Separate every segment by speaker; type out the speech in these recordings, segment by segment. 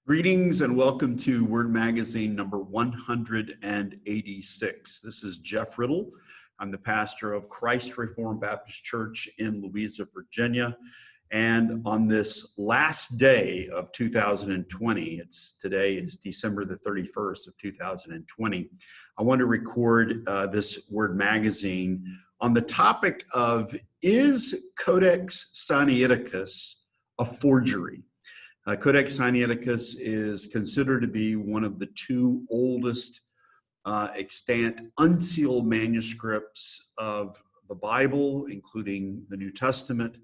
Speaker 1: Greetings and welcome to Word Magazine number 186. This is Jeff Riddle. I'm the pastor of Christ Reformed Baptist Church in Louisa, Virginia. And on this last day of 2020, today is December the 31st of 2020, I want to record this Word Magazine on the topic of, is Codex Sinaiticus a forgery? Codex Sinaiticus is considered to be one of the two oldest extant unsealed manuscripts of the Bible, including the New Testament.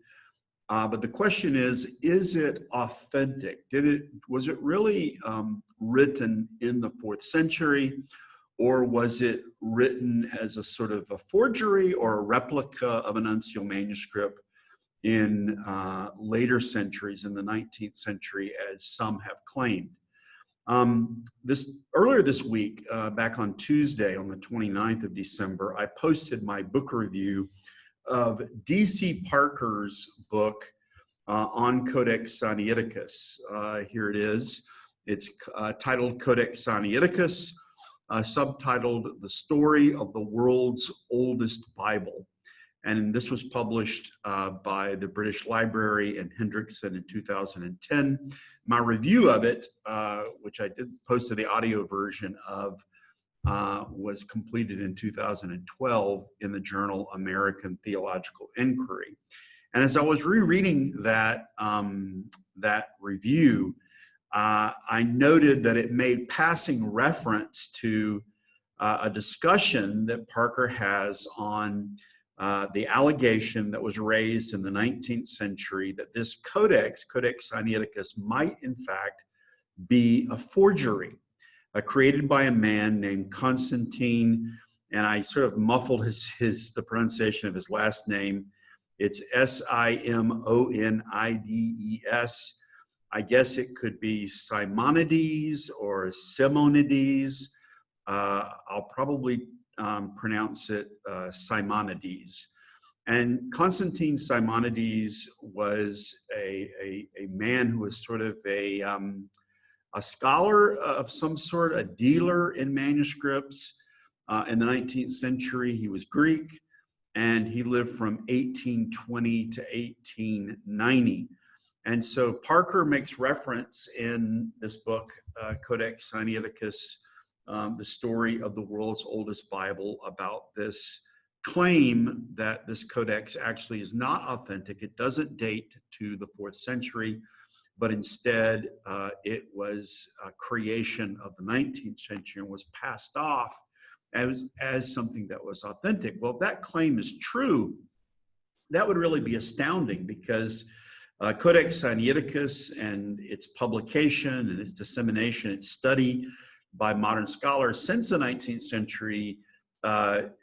Speaker 1: But the question is it authentic? Was it really written in the 4th century, or was it written as a sort of a forgery or a replica of an unsealed manuscript in later centuries, in the 19th century, as some have claimed? Earlier this week, back on Tuesday, on the 29th of December, I posted my book review of D.C. Parker's book on Codex Sinaiticus. Here it is. It's titled Codex Sinaiticus, subtitled The Story of the World's Oldest Bible. And this was published by the British Library and Hendrickson in 2010. My review of it, which I did post the audio version of, was completed in 2012 in the journal American Theological Inquiry. And as I was rereading that review, I noted that it made passing reference to a discussion that Parker has on the allegation that was raised in the 19th century that this Codex Sinaiticus, might in fact be a forgery created by a man named Constantine, and I sort of muffled the pronunciation of his last name. It's Simonides. I guess it could be Simonides or Simonides. I'll probably pronounce it Simonides. And Constantine Simonides was a man who was sort of a scholar of some sort, a dealer in manuscripts. In the 19th century, he was Greek, and he lived from 1820 to 1890. And so Parker makes reference in this book, Codex Sinaiticus, the story of the world's oldest Bible, about this claim that this codex actually is not authentic. It doesn't date to the 4th century, but instead it was a creation of the 19th century and was passed off as something that was authentic. Well, if that claim is true, that would really be astounding, because Codex Sinaiticus and its publication and its dissemination, its study by modern scholars since the 19th century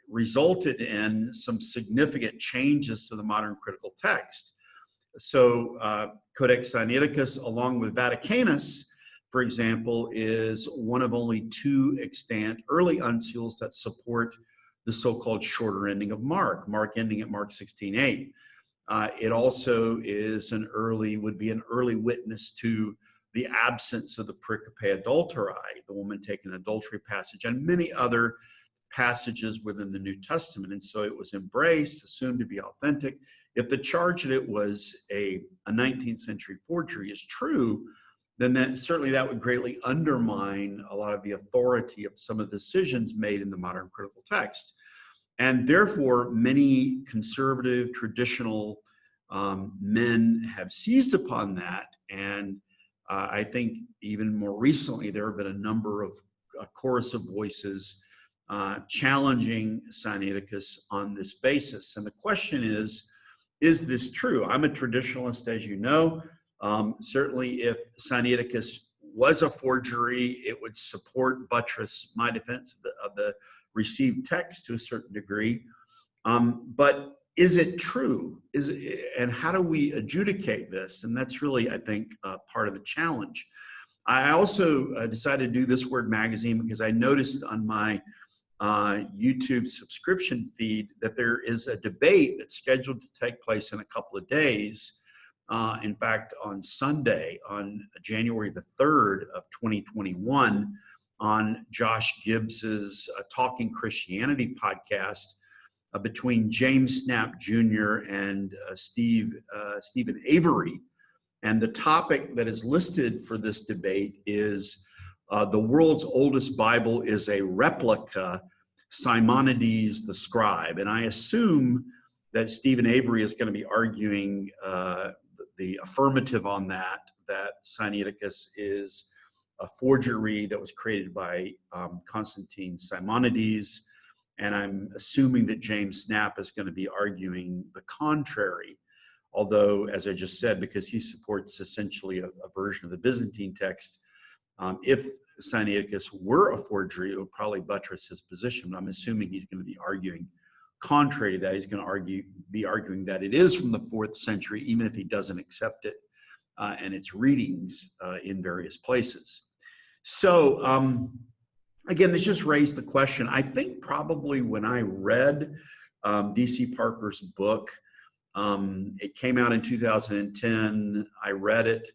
Speaker 1: resulted in some significant changes to the modern critical text. So Codex Sinaiticus, along with Vaticanus, for example, is one of only 2 extant early unseals that support the so-called shorter ending of Mark ending at Mark 16:8. It also is would be an early witness to the absence of the pericope adulterae, the woman taken adultery passage, and many other passages within the New Testament. And so it was embraced, assumed to be authentic. If the charge that it was a 19th century forgery is true, then that would greatly undermine a lot of the authority of some of the decisions made in the modern critical text. And therefore, many conservative, traditional men have seized upon that. And I think even more recently, there have been a number of chorus of voices challenging Sinaiticus on this basis. And the question is this true? I'm a traditionalist, as you know. Certainly, if Sinaiticus was a forgery, it would buttress my defense of the received text to a certain degree. But is it true? And how do we adjudicate this? And that's really, I think, part of the challenge. I also decided to do this Word Magazine because I noticed on my YouTube subscription feed that there is a debate that's scheduled to take place in a couple of days In fact, on Sunday, on January the 3rd of 2021, on Josh Gibbs's Talking Christianity podcast, between James Snap Jr. and Stephen Avery. And the topic that is listed for this debate is the world's oldest Bible is a replica, Simonides the scribe. And I assume that Stephen Avery is going to be arguing the affirmative on that Sinaiticus is a forgery that was created by Constantine Simonides. And I'm assuming that James Snap is going to be arguing the contrary. Although, as I just said, because he supports essentially a version of the Byzantine text, if Sinaiticus were a forgery, it would probably buttress his position. But I'm assuming he's going to be arguing contrary to that. He's going to be arguing that it is from the 4th century, even if he doesn't accept it and its readings in various places. So, again, this just raised the question. I think probably when I read D.C. Parker's book, it came out in 2010. I read it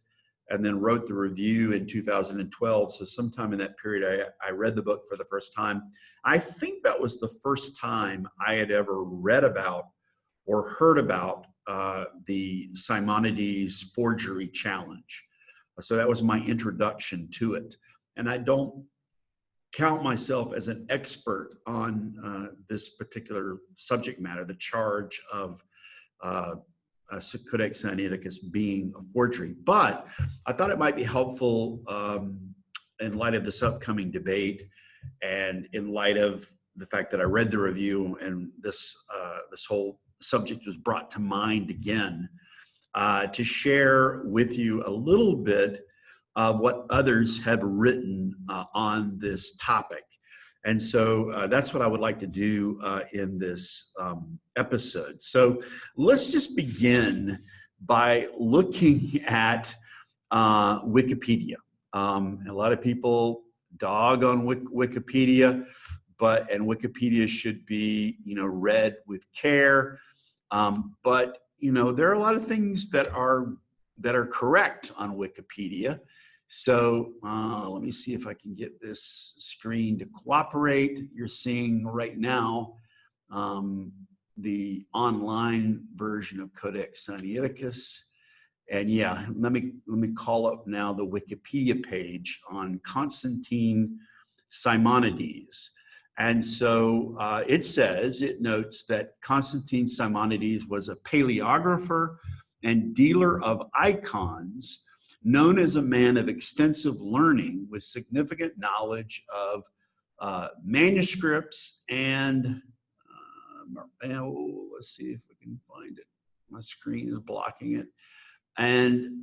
Speaker 1: and then wrote the review in 2012. So sometime in that period, I read the book for the first time. I think that was the first time I had ever read about or heard about the Simonides forgery challenge. So that was my introduction to it. And I don't count myself as an expert on this particular subject matter, the charge of Codex Sinaiticus being a forgery. But I thought it might be helpful in light of this upcoming debate and in light of the fact that I read the review and this whole subject was brought to mind again, to share with you a little bit of what others have written on this topic. And so that's what I would like to do in this episode. So let's just begin by looking at Wikipedia. A lot of people dog on Wikipedia, and Wikipedia should be, read with care. But there are a lot of things that are correct on Wikipedia. So let me see if I can get this screen to cooperate. You're seeing right now the online version of Codex Sinaiticus. And yeah, let me call up now the Wikipedia page on Constantine Simonides. And so it notes that Constantine Simonides was a paleographer and dealer of icons, known as a man of extensive learning with significant knowledge of manuscripts and let's see if we can find it. My screen is blocking it. And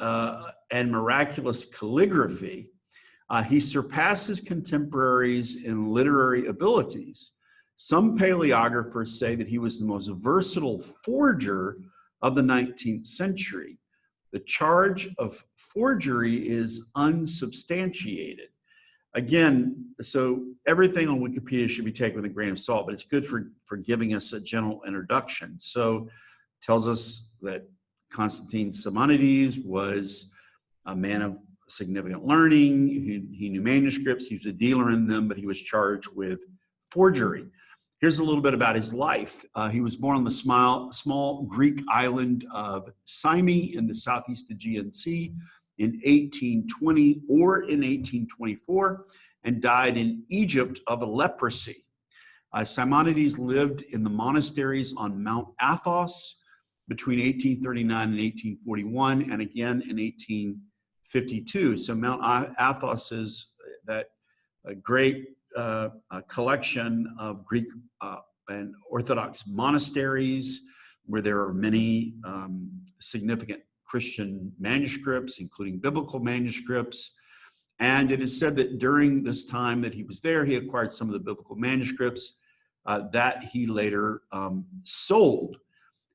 Speaker 1: miraculous calligraphy. He surpasses contemporaries in literary abilities. Some paleographers say that he was the most versatile forger of the 19th century. The charge of forgery is unsubstantiated. Again, so everything on Wikipedia should be taken with a grain of salt, but it's good for giving us a general introduction. So it tells us that Constantine Simonides was a man of significant learning. He knew manuscripts. He was a dealer in them, but he was charged with forgery. Here's a little bit about his life. He was born on the small Greek island of Symi in the southeast Aegean Sea in 1820 or in 1824, and died in Egypt of a leprosy. Simonides lived in the monasteries on Mount Athos between 1839 and 1841, and again in 1852. So Mount Athos is that great collection of Greek and Orthodox monasteries where there are many significant Christian manuscripts, including biblical manuscripts. And it is said that during this time that he was there, he acquired some of the biblical manuscripts that he later sold.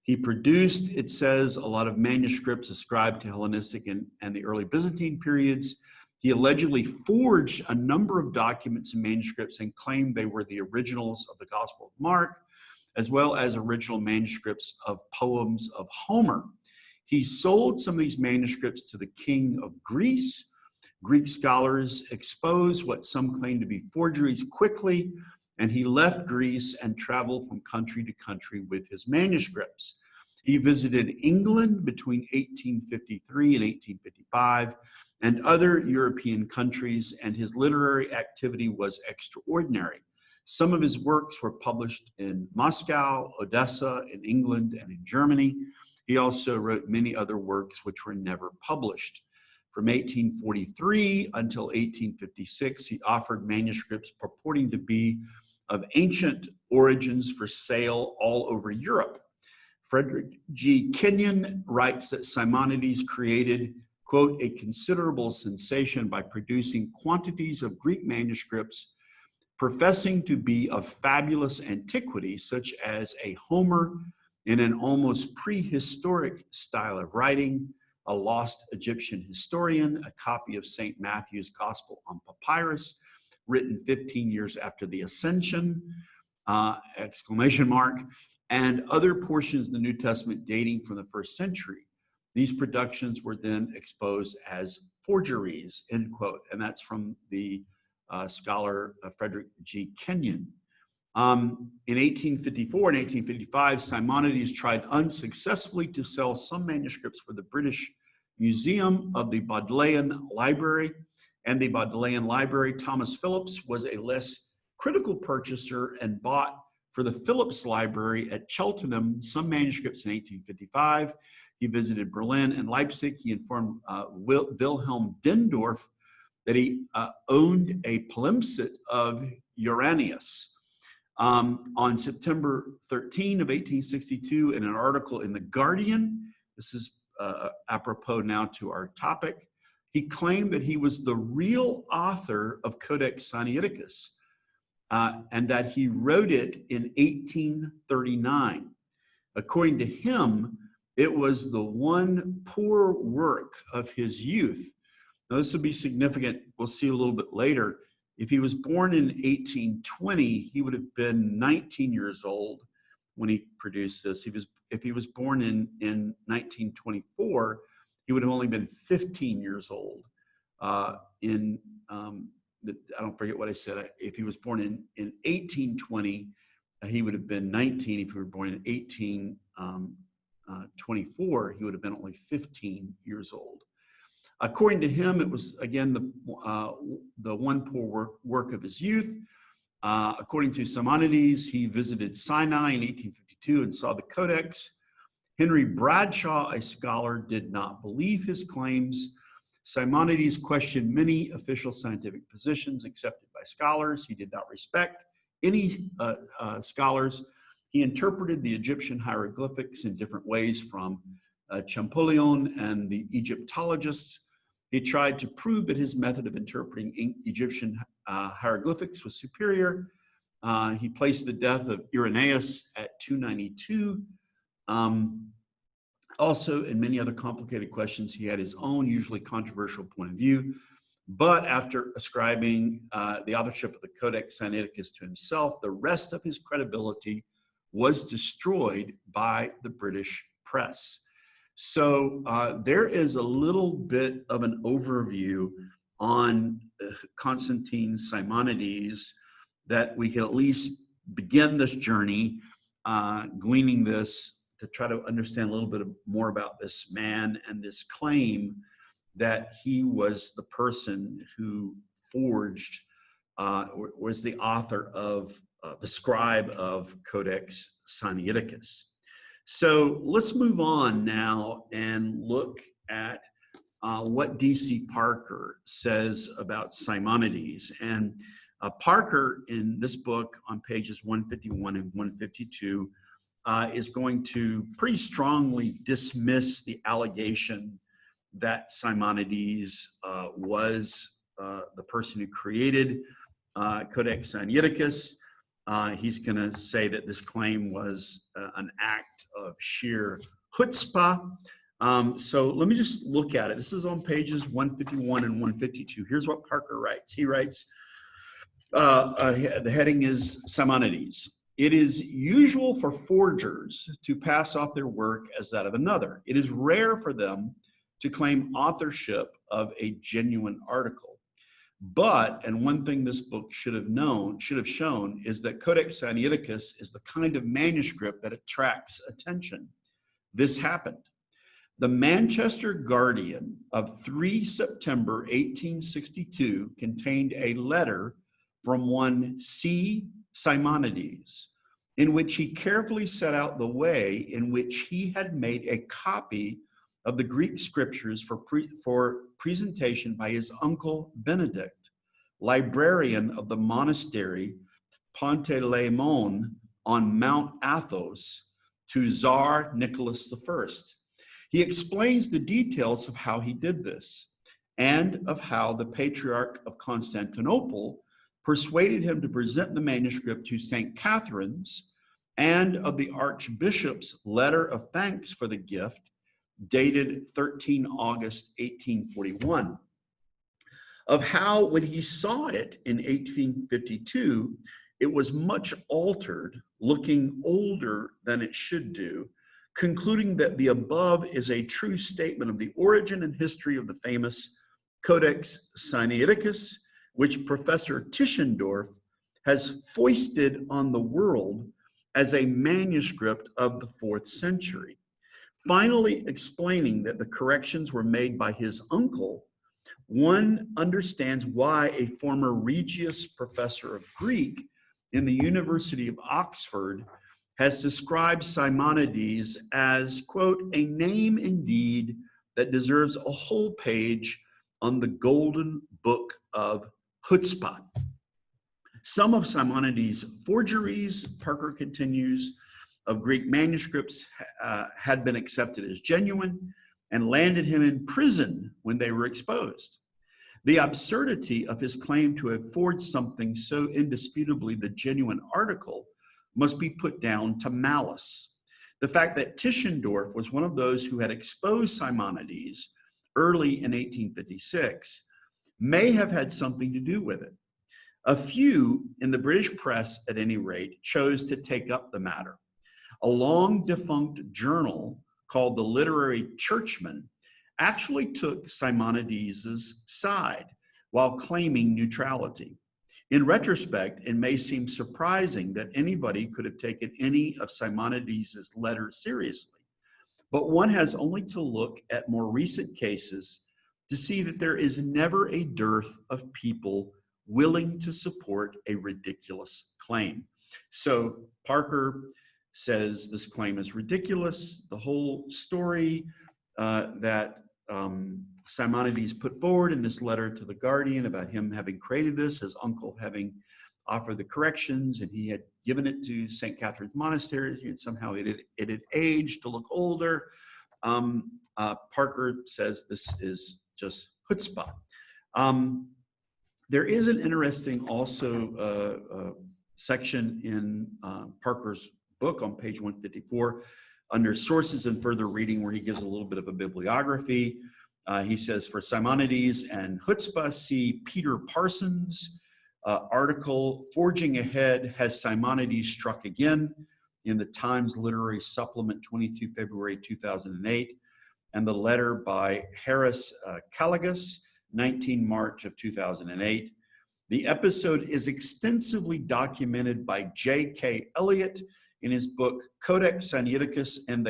Speaker 1: He produced, it says, a lot of manuscripts ascribed to Hellenistic and the early Byzantine periods. He allegedly forged a number of documents and manuscripts and claimed they were the originals of the Gospel of Mark, as well as original manuscripts of poems of Homer. He sold some of these manuscripts to the king of Greece. Greek scholars expose what some claim to be forgeries quickly, and he left Greece and traveled from country to country with his manuscripts. He visited England between 1853 and 1855 and other European countries, and his literary activity was extraordinary. Some of his works were published in Moscow, Odessa, in England, and in Germany. He also wrote many other works which were never published. From 1843 until 1856, he offered manuscripts purporting to be of ancient origins for sale all over Europe. Frederick G. Kenyon writes that Simonides created, quote, a considerable sensation by producing quantities of Greek manuscripts professing to be of fabulous antiquity, such as a Homer in an almost prehistoric style of writing, a lost Egyptian historian, a copy of St. Matthew's Gospel on papyrus, written 15 years after the Ascension, exclamation mark, and other portions of the New Testament dating from the first century. These productions were then exposed as forgeries, end quote, and that's from the scholar Frederick G. Kenyon. In 1854 and 1855, Simonides tried unsuccessfully to sell some manuscripts for the British Museum of the Bodleian Library and the Bodleian Library. Thomas Phillips was a less critical purchaser and bought for the Phillips Library at Cheltenham some manuscripts in 1855. He visited Berlin and Leipzig. He informed Wilhelm Dendorf that he owned a palimpsest of Uranius. On September 13 of 1862, in an article in The Guardian, this is apropos now to our topic, he claimed that he was the real author of Codex Sinaiticus and that he wrote it in 1839. According to him, it was the one poor work of his youth. Now, this will be significant. We'll see a little bit later. If he was born in 1820, he would have been 19 years old when he produced this. If he was born in 1924, he would have only been 15 years old. I don't forget what I said. If he was born in 1820, he would have been 19. If he were born in 1824, he would have been only 15 years old. According to him, it was, again, the one poor work of his youth. According to Simonides, he visited Sinai in 1852 and saw the Codex. Henry Bradshaw, a scholar, did not believe his claims. Simonides questioned many official scientific positions accepted by scholars. He did not respect any scholars. He interpreted the Egyptian hieroglyphics in different ways from Champollion and the Egyptologists. He tried to prove that his method of interpreting Egyptian hieroglyphics was superior. He placed the death of Irenaeus at 292. Also, in many other complicated questions, he had his own, usually controversial point of view. But after ascribing the authorship of the Codex Sinaiticus to himself, the rest of his credibility was destroyed by the British press. So there is a little bit of an overview on Constantine Simonides that we can at least begin this journey, gleaning this to try to understand a little bit more about this man and this claim that he was the person who forged, was the author of, the scribe of Codex Sinaiticus. So let's move on now and look at what D.C. Parker says about Simonides. And Parker, in this book on pages 151 and 152, is going to pretty strongly dismiss the allegation that Simonides was the person who created Codex Sinaiticus. He's going to say that this claim was an act of sheer chutzpah. So let me just look at it. This is on pages 151 and 152. Here's what Parker writes. He writes, the heading is Simonides. It is usual for forgers to pass off their work as that of another. It is rare for them to claim authorship of a genuine article. But, and one thing this book should have shown, is that Codex Sinaiticus is the kind of manuscript that attracts attention. This happened. The Manchester Guardian of 3 September 1862 contained a letter from one C. Simonides, in which he carefully set out the way in which he had made a copy of the Greek scriptures for presentation by his uncle Benedict, librarian of the monastery Panteleimon on Mount Athos, to Tsar Nicholas I. He explains the details of how he did this and of how the Patriarch of Constantinople persuaded him to present the manuscript to St. Catherine's, and of the Archbishop's letter of thanks for the gift dated 13 August 1841. Of how, when he saw it in 1852, it was much altered, looking older than it should do, concluding that the above is a true statement of the origin and history of the famous Codex Sinaiticus, which Professor Tischendorf has foisted on the world as a manuscript of the 4th century. Finally explaining that the corrections were made by his uncle, one understands why a former Regius professor of Greek in the University of Oxford has described Simonides as, quote, a name indeed that deserves a whole page on the golden book of Chutzpah. Some of Simonides' forgeries, Parker continues, of Greek manuscripts had been accepted as genuine and landed him in prison when they were exposed. The absurdity of his claim to have forged something so indisputably the genuine article must be put down to malice. The fact that Tischendorf was one of those who had exposed Simonides early in 1856 may have had something to do with it. A few in the British press, at any rate, chose to take up the matter. A long-defunct journal called the Literary Churchman actually took Simonides' side while claiming neutrality. In retrospect, it may seem surprising that anybody could have taken any of Simonides' letters seriously, but one has only to look at more recent cases to see that there is never a dearth of people willing to support a ridiculous claim. So Parker says this claim is ridiculous. The whole story that Simonides put forward in this letter to the Guardian about him having created this, his uncle having offered the corrections, and he had given it to St. Catherine's Monastery, and somehow it had aged to look older. Parker says this is just chutzpah. There is an interesting also section in Parker's book on page 154 under sources and further reading, where he gives a little bit of a bibliography. He says, for Simonides and chutzpah, see Peter Parsons' article, Forging Ahead, Has Simonides Struck Again? In the Times Literary Supplement, 22 February 2008, and the letter by Harris Caligus, 19 March of 2008. The episode is extensively documented by J.K. Elliott in his book Codex Sinaiticus and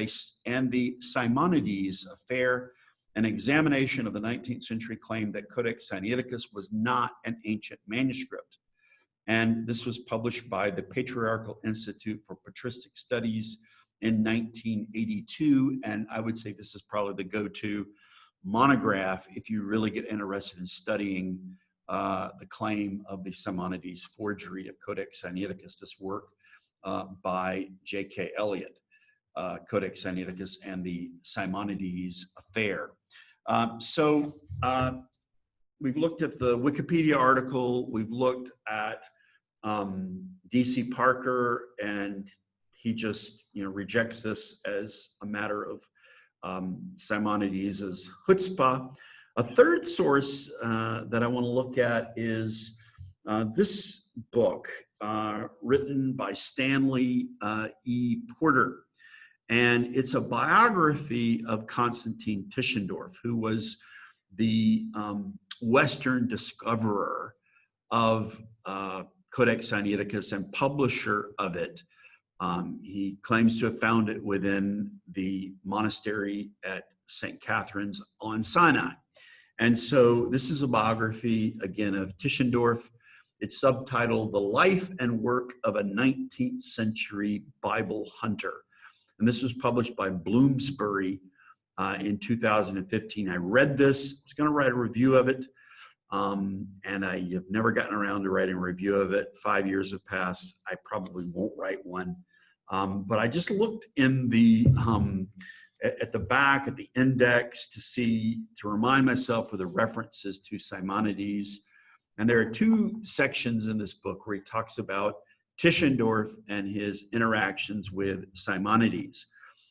Speaker 1: the Simonides Affair, an examination of the 19th century claim that Codex Sinaiticus was not an ancient manuscript. And this was published by the Patriarchal Institute for Patristic Studies in 1982. And I would say this is probably the go-to monograph if you really get interested in studying the claim of the Simonides forgery of Codex Sinaiticus, this work by J.K. Elliott, Codex Sinaiticus and the Simonides Affair. We've looked at the Wikipedia article, we've looked at D.C. Parker, and he just rejects this as a matter of Simonides' chutzpah. A third source that I want to look at is This book, written by Stanley E. Porter, and it's a biography of Constantine Tischendorf, who was the Western discoverer of Codex Sinaiticus and publisher of it. He claims to have found it within the monastery at St. Catherine's on Sinai. And so this is a biography, again, of Tischendorf. It's subtitled The Life and Work of a 19th Century Bible Hunter. And this was published by Bloomsbury in 2015. I read this, I was going to write a review of it, and I have never gotten around to writing a review of it. 5 years have passed. I probably won't write one. But I just looked in the at the back, at the index, to remind myself of the references to Simonides. And there are two sections in this book where he talks about Tischendorf and his interactions with Simonides.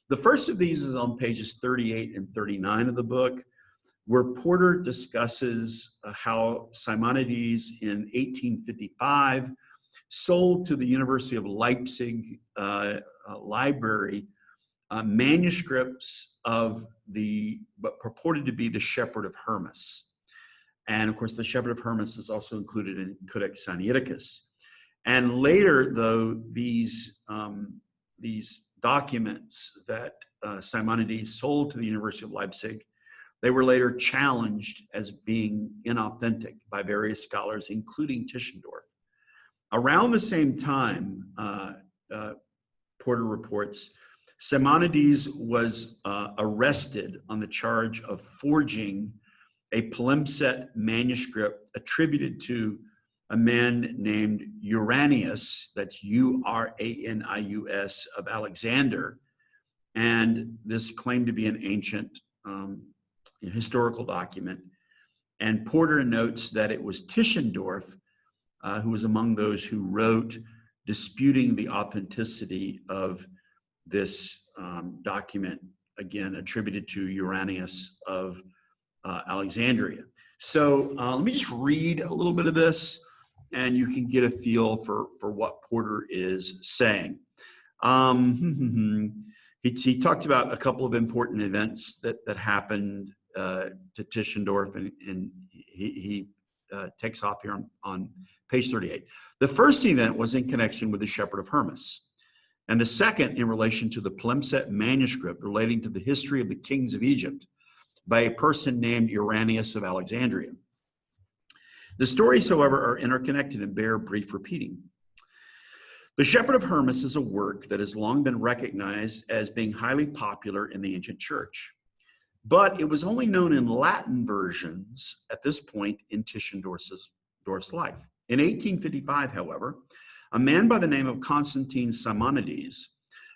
Speaker 1: The first of these is on pages 38 and 39 of the book, where Porter discusses how Simonides in 1855 sold to the University of Leipzig library manuscripts of what purported to be the Shepherd of Hermas. And of course, the Shepherd of Hermas is also included in Codex Sinaiticus. And later, though, these documents that Simonides sold to the University of Leipzig, they were later challenged as being inauthentic by various scholars, including Tischendorf. Around the same time, Porter reports, Simonides was arrested on the charge of forging a palimpsest manuscript attributed to a man named Uranius, that's U-R-A-N-I-U-S, of Alexander. And this claimed to be an ancient historical document. And Porter notes that it was Tischendorf who was among those who wrote disputing the authenticity of this document, again, attributed to Uranius of Alexandria. So let me just read a little bit of this, and you can get a feel for what Porter is saying. He talked about a couple of important events that happened to Tischendorf, and he takes off here on page 38. The first event was in connection with the Shepherd of Hermas, and the second in relation to the palimpsest manuscript relating to the history of the kings of Egypt by a person named Uranius of Alexandria. The stories, however, are interconnected and bear brief repeating. The Shepherd of Hermas is a work that has long been recognized as being highly popular in the ancient church, but it was only known in Latin versions at this point in Tischendorf's life. In 1855, however, a man by the name of Constantine Simonides,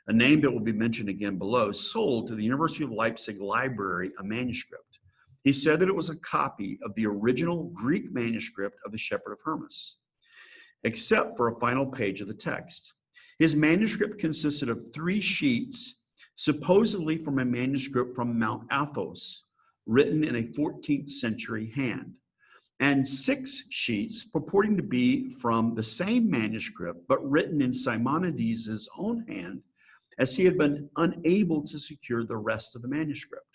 Speaker 1: a name that will be mentioned again below, sold to the University of Leipzig library a manuscript. He said that it was a copy of the original Greek manuscript of the Shepherd of Hermas, except for a final page of the text. His manuscript consisted of 3 sheets, supposedly from a manuscript from Mount Athos, written in a 14th century hand, and 6 sheets purporting to be from the same manuscript, but written in Simonides' own hand, as he had been unable to secure the rest of the manuscript.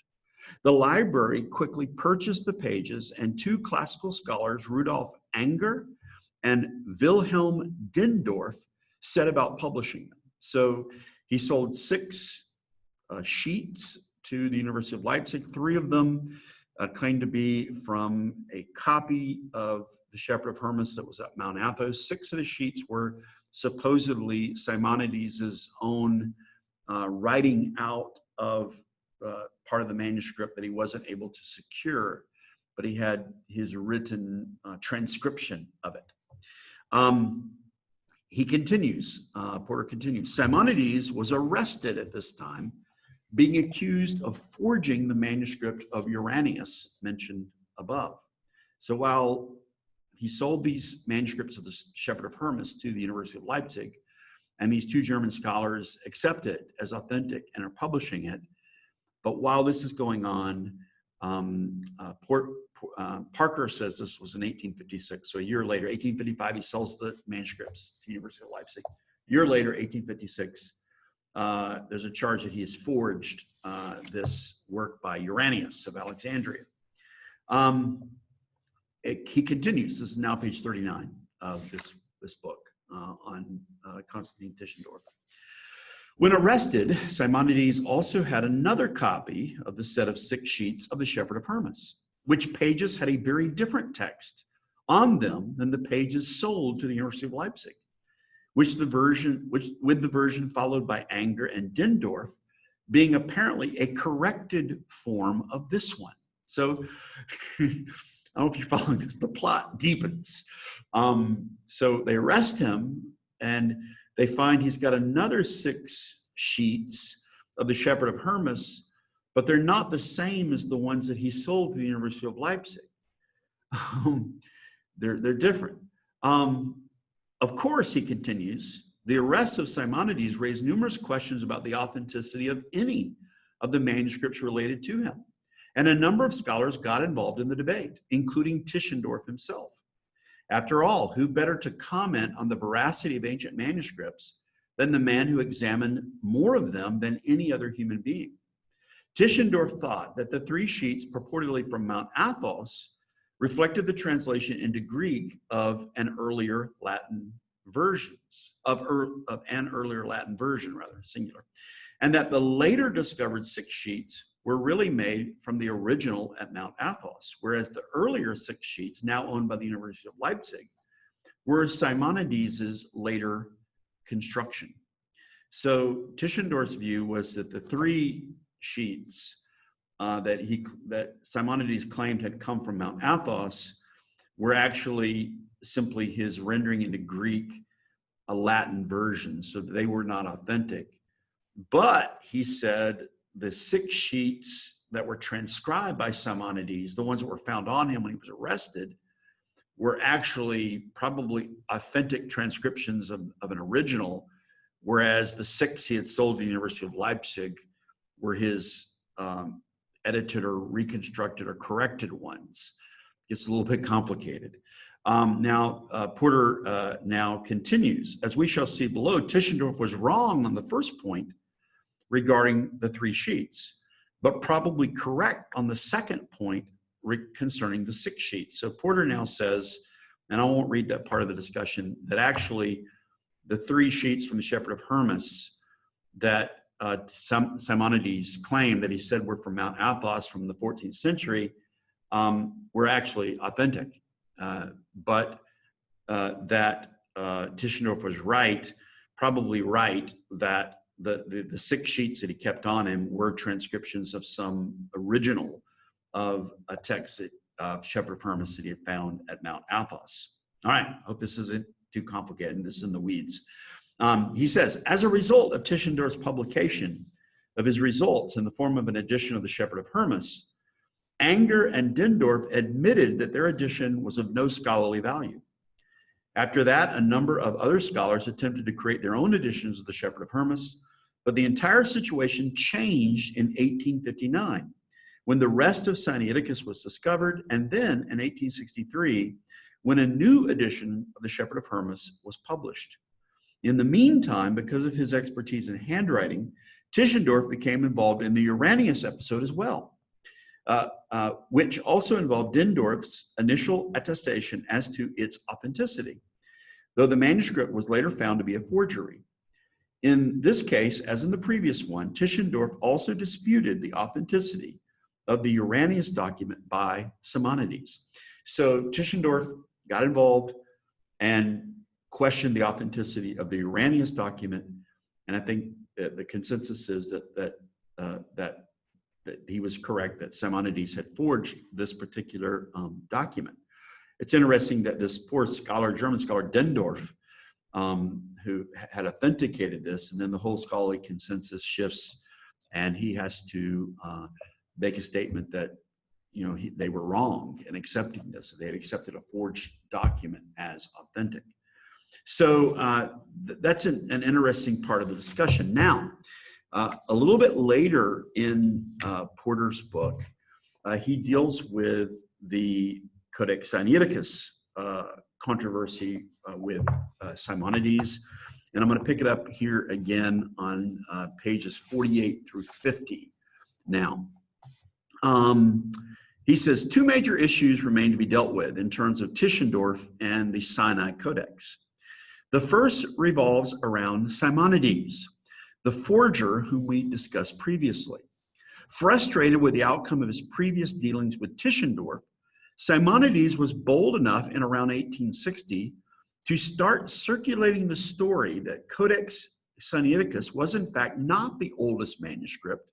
Speaker 1: The library quickly purchased the pages, and 2 classical scholars, Rudolf Anger and Wilhelm Dindorf, set about publishing them. So he sold 6 sheets to the University of Leipzig. 3 of them claimed to be from a copy of the Shepherd of Hermas that was at Mount Athos. 6 of the sheets were supposedly Simonides' own writing out of part of the manuscript that he wasn't able to secure, but he had his written transcription of it. He continues, Porter continues, Simonides was arrested at this time, being accused of forging the manuscript of Uranius mentioned above. So while he sold these manuscripts of the Shepherd of Hermas to the University of Leipzig, and these 2 German scholars accept it as authentic and are publishing it, but while this is going on, Parker says this was in 1856. So a year later, 1855, he sells the manuscripts to the University of Leipzig. A year later, 1856, there's a charge that he has forged this work by Uranius of Alexandria. He continues. This is now page 39 of this book on Constantine Tischendorf. When arrested, Simonides also had another copy of the set of 6 sheets of the Shepherd of Hermas, which pages had a very different text on them than the pages sold to the University of Leipzig, with the version followed by Anger and Dindorf being apparently a corrected form of this one. So I don't know if you're following this, the plot deepens. So they arrest him and they find he's got another 6 sheets of the Shepherd of Hermas, but they're not the same as the ones that he sold to the University of Leipzig. They're different. Of course, he continues, the arrests of Simonides raised numerous questions about the authenticity of any of the manuscripts related to him. And a number of scholars got involved in the debate, including Tischendorf himself. After all, who better to comment on the veracity of ancient manuscripts than the man who examined more of them than any other human being? Tischendorf thought that the 3 sheets purportedly from Mount Athos reflected the translation into Greek of an earlier Latin version, singular, and that the later discovered 6 sheets were really made from the original at Mount Athos, whereas the earlier 6 sheets, now owned by the University of Leipzig, were Simonides' later construction. So Tischendorf's view was that the 3 sheets that Simonides claimed had come from Mount Athos were actually simply his rendering into Greek a Latin version, so they were not authentic. But he said the 6 sheets that were transcribed by Simonides, the ones that were found on him when he was arrested, were actually probably authentic transcriptions of an original, whereas the 6 he had sold to the University of Leipzig were his edited or reconstructed or corrected ones. It's a little bit complicated. Porter now continues. As we shall see below, Tischendorf was wrong on the first point regarding the 3 sheets, but probably correct on the second point concerning the 6 sheets. So Porter now says, and I won't read that part of the discussion, that actually the 3 sheets from the Shepherd of Hermas that Simonides claimed that he said were from Mount Athos from the 14th century were actually authentic, but that Tischendorf was right, probably right, that the 6 sheets that he kept on him were transcriptions of some original of a text that Shepherd of Hermas that he had found at Mount Athos. All right, hope this isn't too complicated. This is in the weeds. He says, as a result of Tischendorf's publication of his results in the form of an edition of the Shepherd of Hermas, Anger and Dindorf admitted that their edition was of no scholarly value. After that, a number of other scholars attempted to create their own editions of the Shepherd of Hermas, but the entire situation changed in 1859, when the rest of Sinaiticus was discovered, and then in 1863, when a new edition of the Shepherd of Hermas was published. In the meantime, because of his expertise in handwriting, Tischendorf became involved in the Uranius episode as well, which also involved Dindorf's initial attestation as to its authenticity, though the manuscript was later found to be a forgery. In this case, as in the previous one, Tischendorf also disputed the authenticity of the Uranius document by Simonides. So Tischendorf got involved and questioned the authenticity of the Uranius document, and I think the consensus is that he was correct, that Simonides had forged this particular document. It's interesting that this poor scholar, German scholar Dindorf, who had authenticated this, and then the whole scholarly consensus shifts, and he has to make a statement that they were wrong in accepting this. They had accepted a forged document as authentic. So that's an interesting part of the discussion. Now, a little bit later in Porter's book, he deals with the Codex Sinaiticus controversy with Simonides. And I'm going to pick it up here again on pages 48 through 50 now. He says, two major issues remain to be dealt with in terms of Tischendorf and the Sinai Codex. The first revolves around Simonides, the forger whom we discussed previously. Frustrated with the outcome of his previous dealings with Tischendorf, Simonides was bold enough in around 1860 to start circulating the story that Codex Sinaiticus was in fact not the oldest manuscript,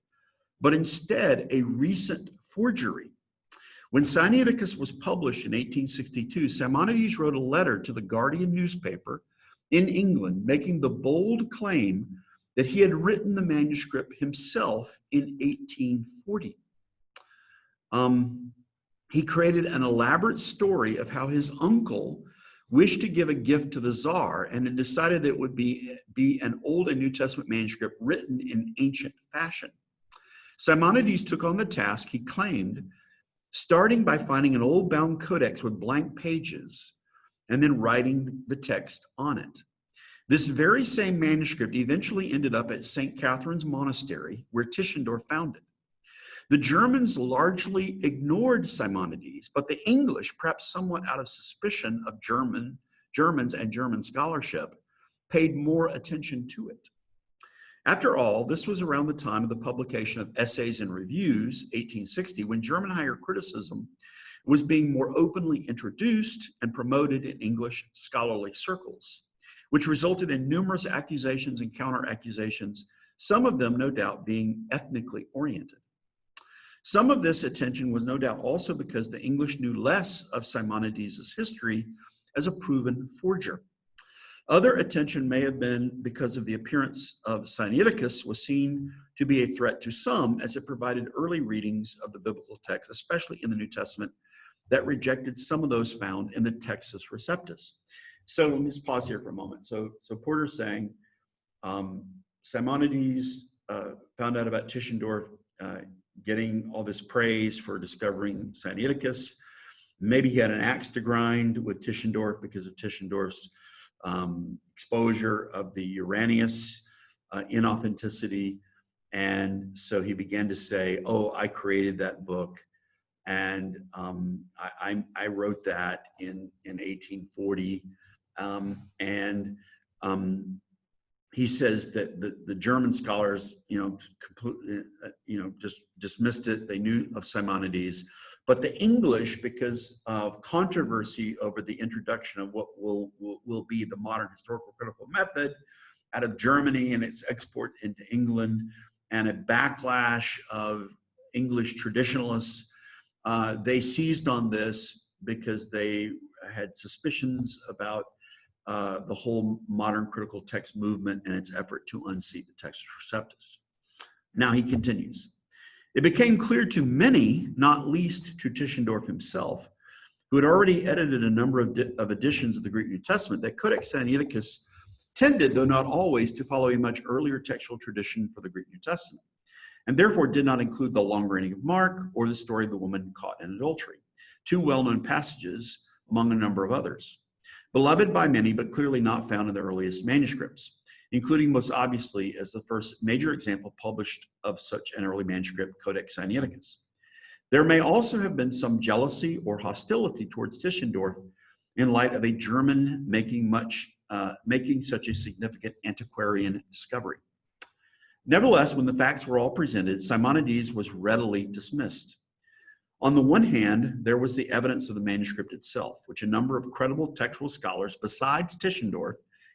Speaker 1: but instead a recent forgery. When Sinaiticus was published in 1862, Simonides wrote a letter to the Guardian newspaper in England, making the bold claim that he had written the manuscript himself in 1840. He created an elaborate story of how his uncle wished to give a gift to the Tsar and had decided that it would be an Old and New Testament manuscript written in ancient fashion. Simonides took on the task, he claimed, starting by finding an old bound codex with blank pages and then writing the text on it. This very same manuscript eventually ended up at St. Catherine's Monastery, where Tischendorf found it. The Germans largely ignored Simonides, but the English, perhaps somewhat out of suspicion of Germans and German scholarship, paid more attention to it. After all, this was around the time of the publication of Essays and Reviews, 1860, when German higher criticism was being more openly introduced and promoted in English scholarly circles, which resulted in numerous accusations and counter-accusations, some of them, no doubt, being ethnically oriented. Some of this attention was no doubt also because the English knew less of Simonides' history as a proven forger. Other attention may have been because of the appearance of Sinaiticus was seen to be a threat to some, as it provided early readings of the biblical text, especially in the New Testament, that rejected some of those found in the Textus Receptus. So let me just pause here for a moment. So Porter's saying Simonides found out about Tischendorf getting all this praise for discovering Sinaiticus. Maybe he had an axe to grind with Tischendorf because of Tischendorf's exposure of the Uranius inauthenticity. And so he began to say, oh, I created that book. And I wrote that in 1840. He says that the German scholars, completely, just dismissed it. They knew of Simonides, but the English, because of controversy over the introduction of what will be the modern historical critical method out of Germany and its export into England, and a backlash of English traditionalists, they seized on this because they had suspicions about the whole modern critical text movement and its effort to unseat the Textus Receptus. Now he continues. It became clear to many, not least to Tischendorf himself, who had already edited a number of editions of the Greek New Testament, that Codex Sinaiticus tended, though not always, to follow a much earlier textual tradition for the Greek New Testament, and therefore did not include the long reigning of Mark or the story of the woman caught in adultery, two well-known passages among a number of others. Beloved by many, but clearly not found in the earliest manuscripts, including most obviously as the first major example published of such an early manuscript, Codex Sinaiticus. There may also have been some jealousy or hostility towards Tischendorf in light of a German making such a significant antiquarian discovery. Nevertheless, when the facts were all presented, Simonides was readily dismissed. On the one hand, there was the evidence of the manuscript itself, which a number of credible textual scholars, besides Tischendorf,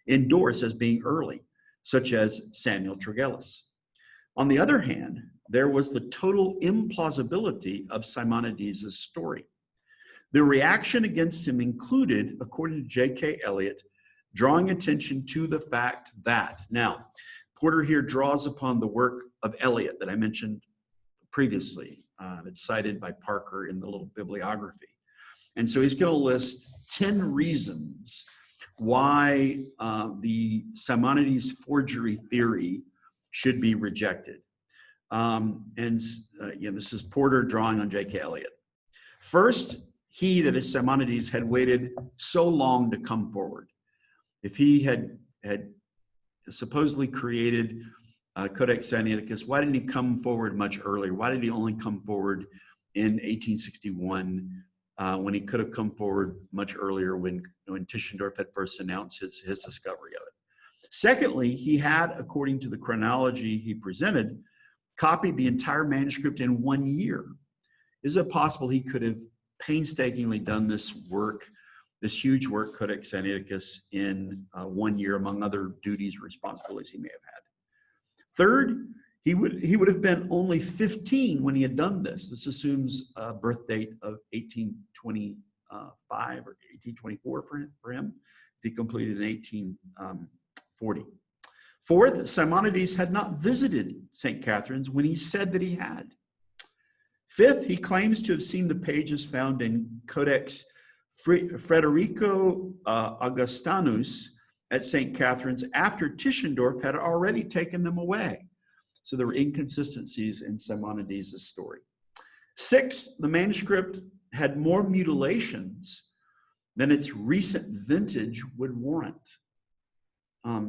Speaker 1: endorse as being early, such as Samuel Tregelles. On the other hand, there was the total implausibility of Simonides' story. The reaction against him included, according to J.K. Elliott, drawing attention to the fact that, now, Porter here draws upon the work of Elliott that I mentioned previously, that's cited by Parker in the little bibliography. And so he's going to list 10 reasons why the Simonides forgery theory should be rejected. This is Porter drawing on J.K. Elliott. First, he, that is Simonides, had waited so long to come forward. If he had supposedly created Codex Sinaiticus, why didn't he come forward much earlier? Why did he only come forward in 1861 when he could have come forward much earlier when Tischendorf had first announced his discovery of it? Secondly, he had, according to the chronology he presented, copied the entire manuscript in 1 year. Is it possible he could have painstakingly done this work, this huge work, Codex Sinaiticus, in 1 year, among other duties or responsibilities he may have had? Third, he would have been only 15 when he had done this. This assumes a birth date of 1825 or 1824 for him, if he completed in 1840. Fourth, Simonides had not visited St. Catherine's when he said that he had. Fifth, he claims to have seen the pages found in Codex Frederico Augustinus at St. Catherine's after Tischendorf had already taken them away. So there were inconsistencies in Simonides' story. Sixth, the manuscript had more mutilations than its recent vintage would warrant.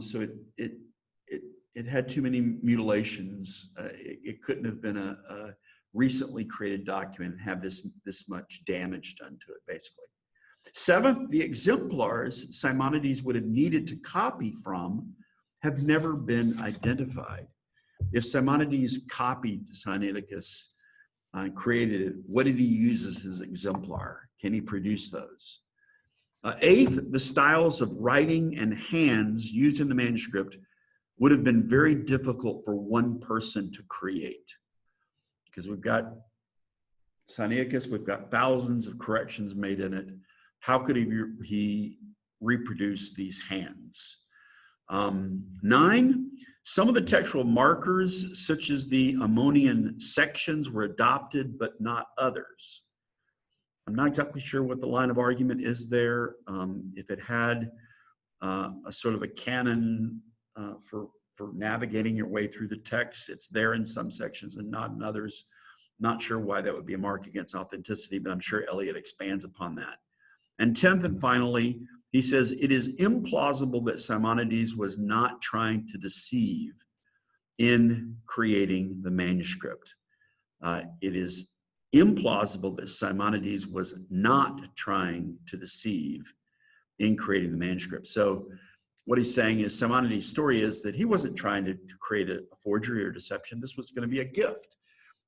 Speaker 1: So it had too many mutilations. It couldn't have been a recently created document and have this much damage done to it, basically. Seventh, the exemplars Simonides would have needed to copy from have never been identified. If Simonides copied Sinaiticus and created it, what did he use as his exemplar? Can he produce those? Eighth, the styles of writing and hands used in the manuscript would have been very difficult for one person to create, because we've got Sinaiticus, we've got thousands of corrections made in it. How could he reproduce these hands? 9, some of the textual markers, such as the Ammonian sections, were adopted, but not others. I'm not exactly sure what the line of argument is there. If it had a sort of a canon for navigating your way through the text, it's there in some sections and not in others. Not sure why that would be a mark against authenticity, but I'm sure Elliott expands upon that. And 10th and finally, he says, it is implausible that Simonides was not trying to deceive in creating the manuscript. It is implausible that Simonides was not trying to deceive in creating the manuscript. So what he's saying is Simonides' story is that he wasn't trying to create a forgery or deception. This was going to be a gift.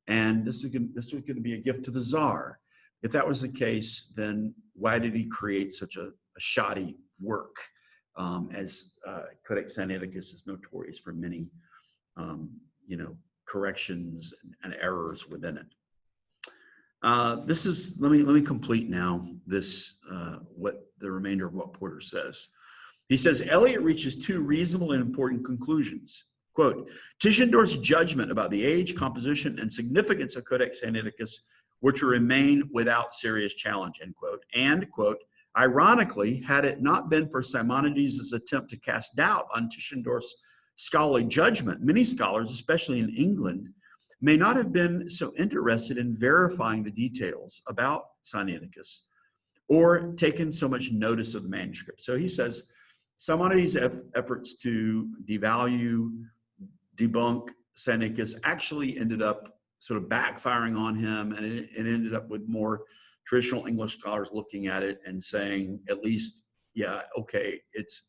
Speaker 1: And this was going to be a gift to the Tsar. If that was the case, then why did he create such a shoddy work, as Codex Sinaiticus is notorious for many, corrections and errors within it. Let me complete now this, what the remainder of what Porter says. He says, Elliott reaches two reasonable and important conclusions. Quote, Tischendorf's judgment about the age, composition, and significance of Codex Sinaiticus were to remain without serious challenge, end quote. And, quote, ironically, had it not been for Simonides' attempt to cast doubt on Tischendorf's scholarly judgment, many scholars, especially in England, may not have been so interested in verifying the details about Sinaiticus or taken so much notice of the manuscript. So he says, Simonides' efforts to devalue, debunk Sinaiticus actually ended up sort of backfiring on him, and it ended up with more traditional English scholars looking at it and saying, at least, yeah, okay, it's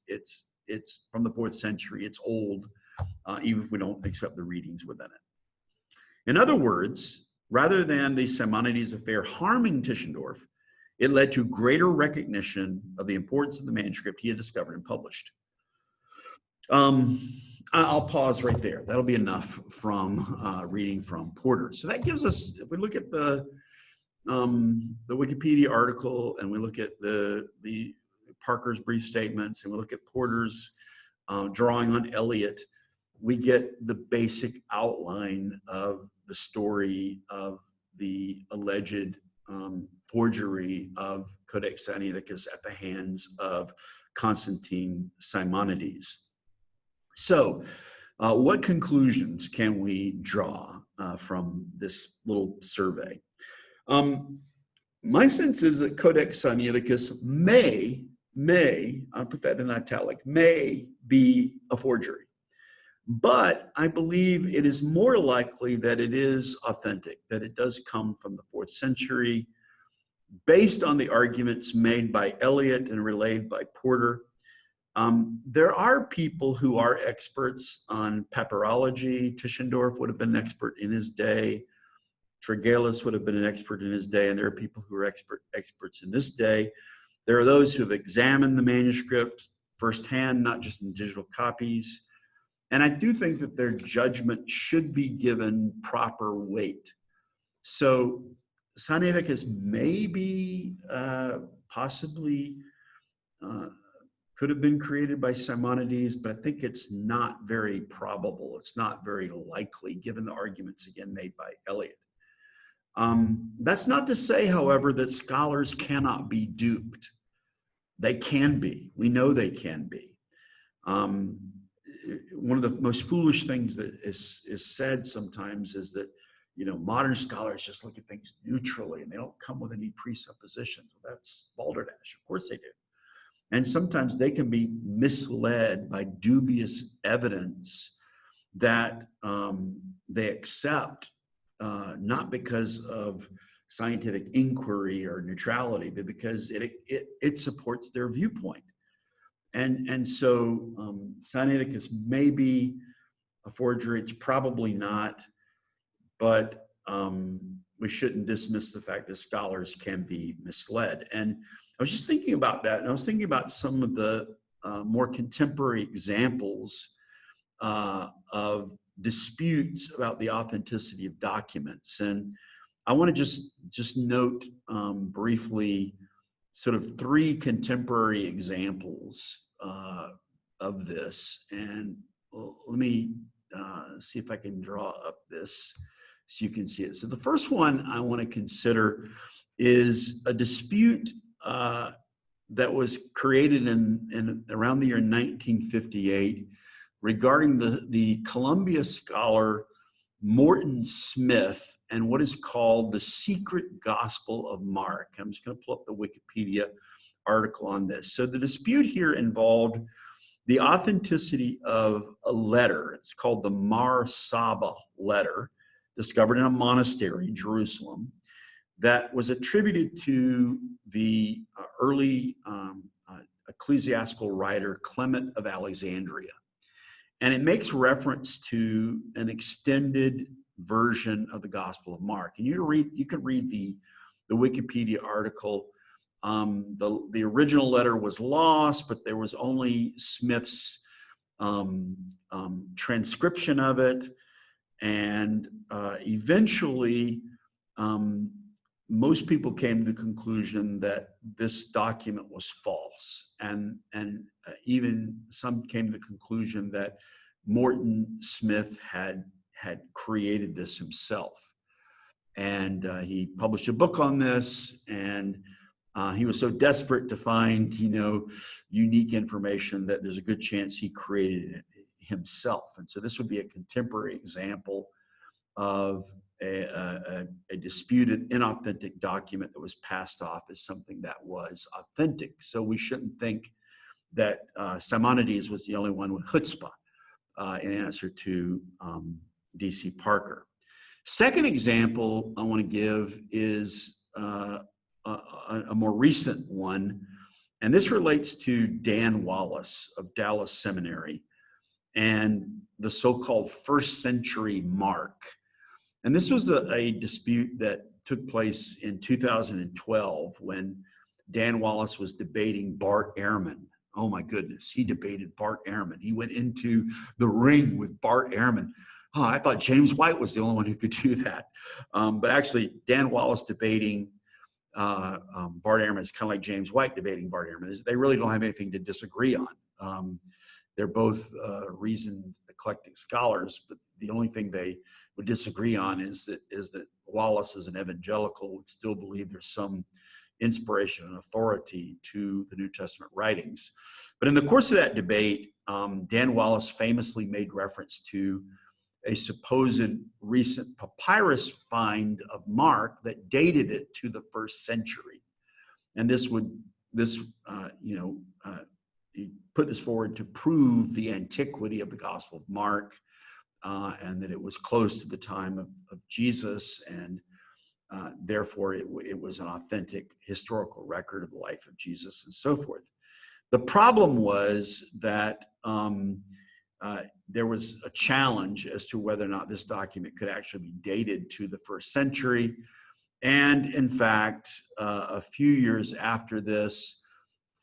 Speaker 1: from the 4th century, it's old, even if we don't accept the readings within it. In other words, rather than the Simonides affair harming Tischendorf, it led to greater recognition of the importance of the manuscript he had discovered and published. I'll pause right there. That'll be enough from reading from Porter. So that gives us, if we look at the Wikipedia article and we look at the Parker's brief statements and we look at Porter's drawing on Elliott, we get the basic outline of the story of the alleged forgery of Codex Sinaiticus at the hands of Constantine Simonides. So what conclusions can we draw? from this little survey. My sense is that Codex Sinaiticus may, I'll put that in italic, may be a forgery. But I believe it is more likely that it is authentic, that it does come from the 4th century, based on the arguments made by Eliot and relayed by Porter. There are people who are experts on papyrology. Tischendorf would have been an expert in his day. Tregelles would have been an expert in his day, and there are people who are experts in this day. There are those who have examined the manuscript firsthand, not just in digital copies. And I do think that their judgment should be given proper weight. So Sinaiticus maybe, possibly could have been created by Simonides, but I think it's not very probable. It's not very likely, given the arguments, again, made by Eliot. That's not to say, however, that scholars cannot be duped. They can be. We know they can be. One of the most foolish things that is said sometimes is that, you know, modern scholars just look at things neutrally and they don't come with any presuppositions. Well, that's balderdash. Of course they do. And sometimes they can be misled by dubious evidence that they accept, not because of scientific inquiry or neutrality, but because it supports their viewpoint. And so Sinaiticus may be a forgery. It's probably not, but we shouldn't dismiss the fact that scholars can be misled. And I was just thinking about that, and I was thinking about some of the more contemporary examples of disputes about the authenticity of documents. And I want to just note briefly sort of 3 contemporary examples of this. And let me see if I can draw up this so you can see it. So the first one I want to consider is a dispute that was created in around the year 1958 regarding the Columbia scholar Morton Smith and what is called the Secret Gospel of Mark. I'm just going to pull up the Wikipedia article on this. So the dispute here involved the authenticity of a letter. It's called the Mar Saba letter, discovered in a monastery in Jerusalem, that was attributed to the early ecclesiastical writer Clement of Alexandria. And it makes reference to an extended version of the Gospel of Mark. And you can read the Wikipedia article. The original letter was lost, but there was only Smith's transcription of it. And eventually, most people came to the conclusion that this document was false. And even some came to the conclusion that Morton Smith had created this himself. And he published a book on this, and he was so desperate to find, unique information that there's a good chance he created it himself. And so this would be a contemporary example of a disputed, inauthentic document that was passed off as something that was authentic. So we shouldn't think that Simonides was the only one with chutzpah in answer to D.C. Parker. Second example I want to give is a more recent one, and this relates to Dan Wallace of Dallas Seminary and the so-called first century Mark. And this was a dispute that took place in 2012 when Dan Wallace was debating Bart Ehrman. Oh my goodness, he debated Bart Ehrman. He went into the ring with Bart Ehrman. Oh, I thought James White was the only one who could do that. But actually, Dan Wallace debating Bart Ehrman is kind of like James White debating Bart Ehrman. They really don't have anything to disagree on. They're both reasoned, eclectic scholars, but the only thing they would disagree on is that Wallace, as an evangelical, would still believe there's some inspiration and authority to the New Testament writings. But in the course of that debate, Dan Wallace famously made reference to a supposed recent papyrus find of Mark that dated it to the 1st century. And he put this forward to prove the antiquity of the Gospel of Mark, and that it was close to the time of Jesus, and therefore it was an authentic historical record of the life of Jesus and so forth. The problem was that there was a challenge as to whether or not this document could actually be dated to the 1st century. And in fact, a few years after this,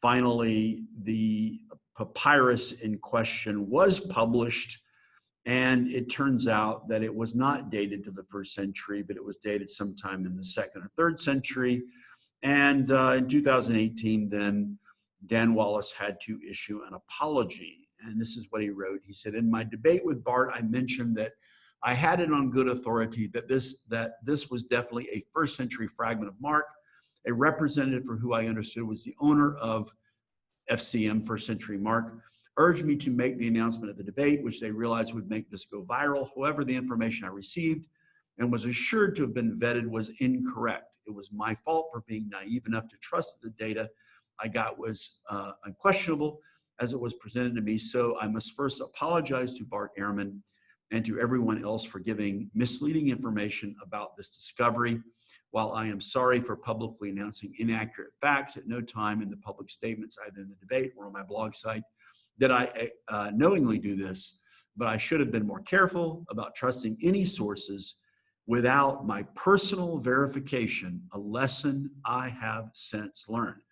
Speaker 1: finally, the papyrus in question was published, and it turns out that it was not dated to the 1st century, but it was dated sometime in the 2nd or 3rd century. And in 2018, then Dan Wallace had to issue an apology. And this is what he wrote. He said, "In my debate with Bart, I mentioned that I had it on good authority that this was definitely a 1st century fragment of Mark. A representative for who I understood was the owner of FCM, 1st century Mark, urged me to make the announcement at the debate, which they realized would make this go viral. However, the information I received and was assured to have been vetted was incorrect. It was my fault for being naive enough to trust that the data I got was unquestionable as it was presented to me. So I must first apologize to Bart Ehrman and to everyone else for giving misleading information about this discovery. While I am sorry for publicly announcing inaccurate facts, at no time in the public statements, either in the debate or on my blog site, did I knowingly do this, but I should have been more careful about trusting any sources without my personal verification, a lesson I have since learned."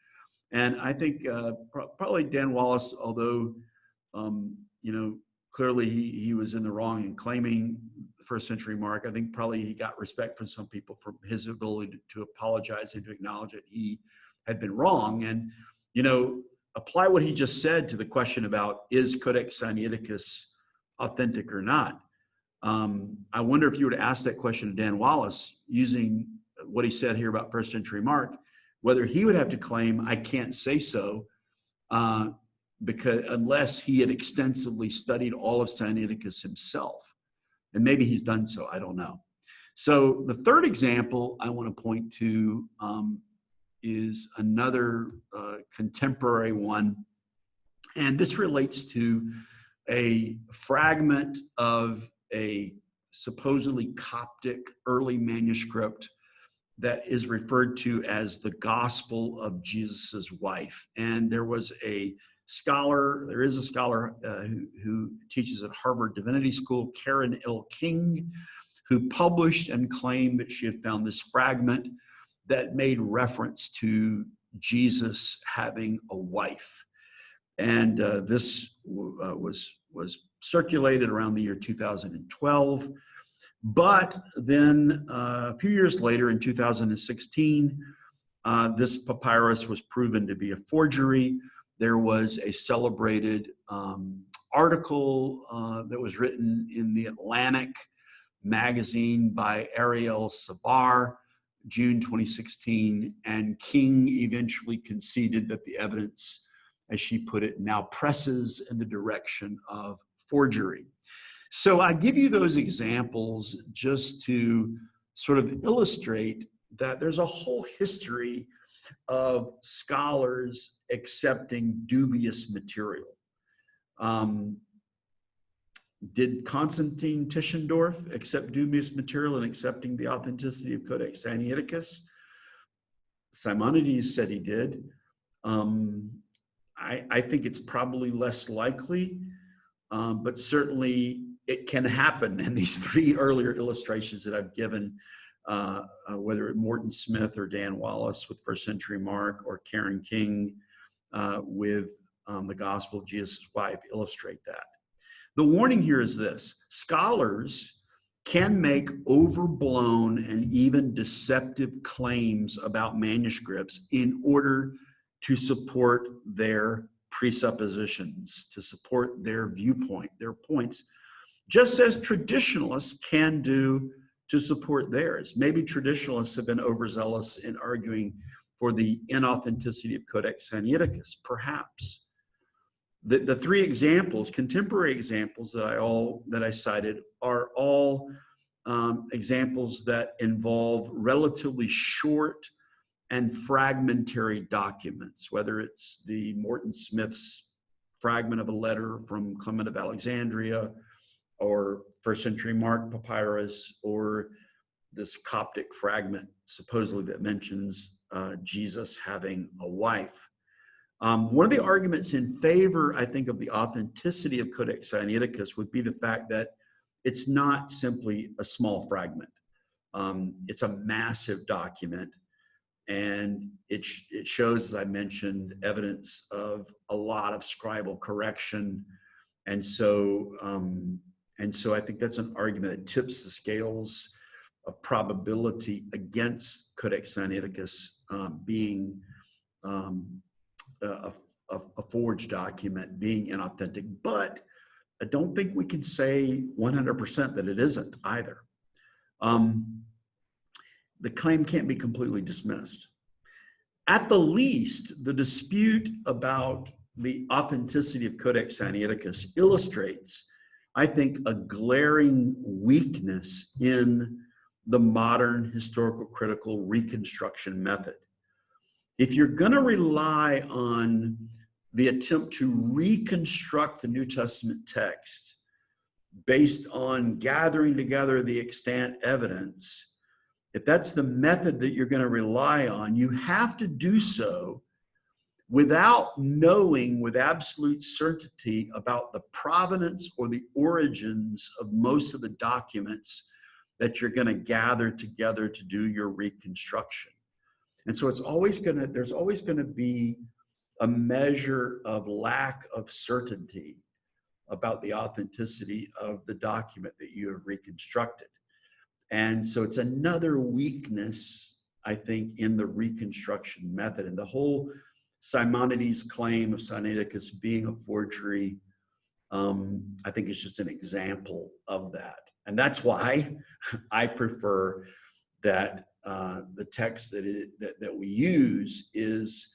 Speaker 1: And I think probably Dan Wallace, although clearly he was in the wrong in claiming the 1st century Mark, I think probably he got respect from some people for his ability to apologize and to acknowledge that he had been wrong. And apply what he just said to the question about, is Codex Sinaiticus authentic or not? I wonder if you were to ask that question to Dan Wallace using what he said here about 1st century Mark, whether he would have to claim, I can't say so, because unless he had extensively studied all of Sinaiticus himself. And maybe he's done so, I don't know. So the 3rd example I want to point to is another contemporary one. And this relates to a fragment of a supposedly Coptic early manuscript that is referred to as the Gospel of Jesus's Wife. And there is a scholar who teaches at Harvard Divinity School, Karen L. King, who published and claimed that she had found this fragment that made reference to Jesus having a wife. And this was circulated around the year 2012. But then a few years later, in 2016, this papyrus was proven to be a forgery. There was a celebrated article that was written in the Atlantic magazine by Ariel Sabar, June 2016, and King eventually conceded that the evidence, as she put it, now presses in the direction of forgery. So I give you those examples just to sort of illustrate that there's a whole history of scholars accepting dubious material. Did Constantine Tischendorf accept dubious material in accepting the authenticity of Codex Sinaiticus? Simonides said he did. I think it's probably less likely, but certainly it can happen. And these 3 earlier illustrations that I've given, whether it's Morton Smith or Dan Wallace with 1st century Mark, or Karen King with the Gospel of Jesus' Wife, illustrate that. The warning here is this: scholars can make overblown and even deceptive claims about manuscripts in order to support their presuppositions, to support their viewpoint, their points, just as traditionalists can do to support theirs. Maybe traditionalists have been overzealous in arguing for the inauthenticity of Codex Sinaiticus, perhaps. the three examples, contemporary examples that I cited, are all examples that involve relatively short and fragmentary documents, whether it's the Morton Smith's fragment of a letter from Clement of Alexandria, or first century Mark papyrus, or this Coptic fragment supposedly that mentions Jesus having a wife. One of the arguments in favor, I think, of the authenticity of Codex Sinaiticus would be the fact that it's not simply a small fragment. It's a massive document, and it shows, as I mentioned, evidence of a lot of scribal correction. And so I think that's an argument that tips the scales of probability against Codex Sinaiticus being a forged document, being inauthentic. But I don't think we can say 100% that it isn't either. The claim can't be completely dismissed. At the least, the dispute about the authenticity of Codex Sinaiticus illustrates, I think, a glaring weakness in the modern historical critical reconstruction method. If you're going to rely on the attempt to reconstruct the New Testament text based on gathering together the extant evidence, if that's the method that you're going to rely on, you have to do so without knowing with absolute certainty about the provenance or the origins of most of the documents that you're going to gather together to do your reconstruction. And so there's always going to be a measure of lack of certainty about the authenticity of the document that you have reconstructed. And so it's another weakness, I think, in the reconstruction method. And the whole Simonides claim of Sinaiticus being a forgery, I think, is just an example of that. And that's why I prefer that the text that we use is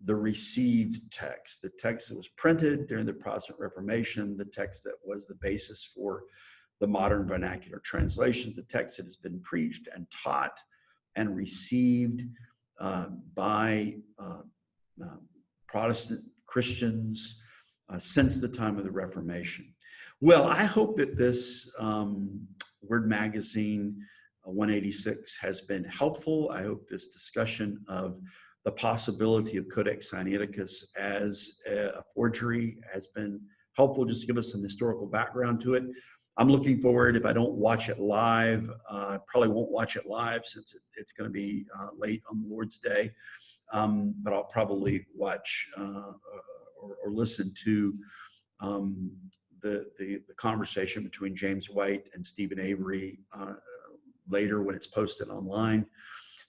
Speaker 1: the received text, the text that was printed during the Protestant Reformation, the text that was the basis for the modern vernacular translation, the text that has been preached and taught and received by Protestant Christians since the time of the Reformation. Well, I hope that this Word Magazine 186 has been helpful. I hope this discussion of the possibility of Codex Sinaiticus as a forgery has been helpful, just to give us some historical background to it. I'm looking forward, if I don't watch it live, I probably won't watch it live since it's going to be late on Lord's Day, but I'll probably watch or listen to the conversation between James White and Stephen Avery later when it's posted online.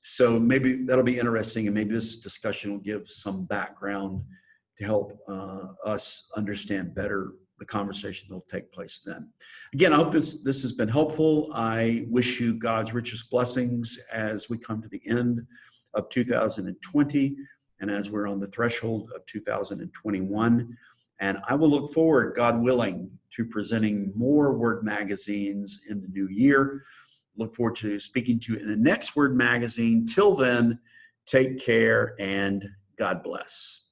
Speaker 1: So maybe that'll be interesting, and maybe this discussion will give some background to help us understand better the conversation that will take place then. Again, I hope this has been helpful. I wish you God's richest blessings as we come to the end of 2020 and as we're on the threshold of 2021. And I will look forward, God willing, to presenting more Word magazines in the new year. Look forward to speaking to you in the next Word magazine. Till then, take care and God bless.